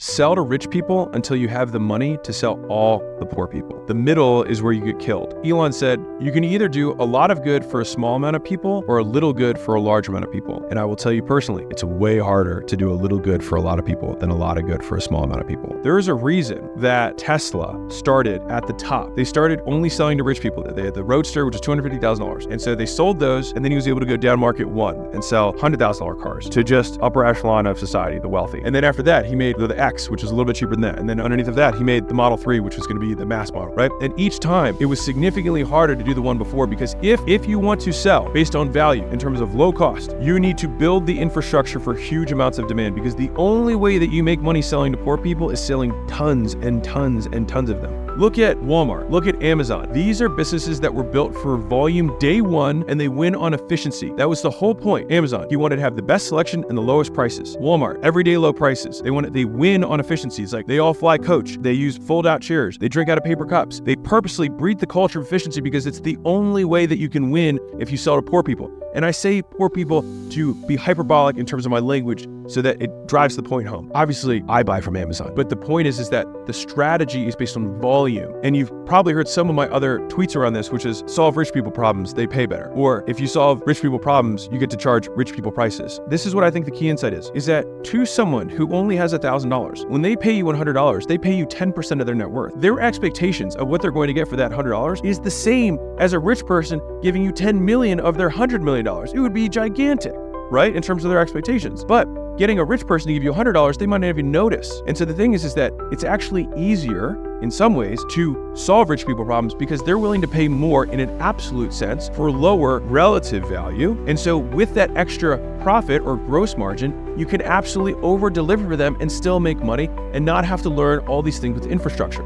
Sell to rich people until you have the money to sell all the poor people. The middle is where you get killed. Elon said, you can either do a lot of good for a small amount of people or a little good for a large amount of people. And I will tell you personally, it's way harder to do a little good for a lot of people than a lot of good for a small amount of people. There is a reason that Tesla started at the top. They started only selling to rich people. They had the Roadster, which is $250,000. And so they sold those, and then he was able to go down market one and sell $100,000 cars to just upper echelon of society, the wealthy. And then after that, he made the X, which is a little bit cheaper than that. And then underneath of that, he made the Model 3, which was going to be the mass model, right? And each time it was significantly harder to do the one before, because if you want to sell based on value in terms of low cost, you need to build the infrastructure for huge amounts of demand, because the only way that you make money selling to poor people is selling tons and tons and tons of them. Look at Walmart, look at Amazon. These are businesses that were built for volume day one, and they win on efficiency. That was the whole point. Amazon, he wanted to have the best selection and the lowest prices. Walmart, everyday low prices. They win on efficiencies. Like, they all fly coach. They use fold out chairs. They drink out of paper cups. They purposely breed the culture of efficiency because it's the only way that you can win if you sell to poor people. And I say poor people to be hyperbolic in terms of my language so that it drives the point home. Obviously, I buy from Amazon, but the point is that the strategy is based on volume. And you've probably heard some of my other tweets around this, which is solve rich people problems, they pay better. Or if you solve rich people problems, you get to charge rich people prices. This is what I think the key insight is that to someone who only has $1,000, when they pay you $100, they pay you 10% of their net worth. Their expectations of what they're going to get for that $100 is the same as a rich person giving you 10 million of their $100 million. It would be gigantic, right? In terms of their expectations. But getting a rich person to give you $100, they might not even notice. And so the thing is that it's actually easier in some ways to solve rich people problems because they're willing to pay more in an absolute sense for lower relative value. And so with that extra profit or gross margin, you can absolutely over deliver for them and still make money and not have to learn all these things with infrastructure.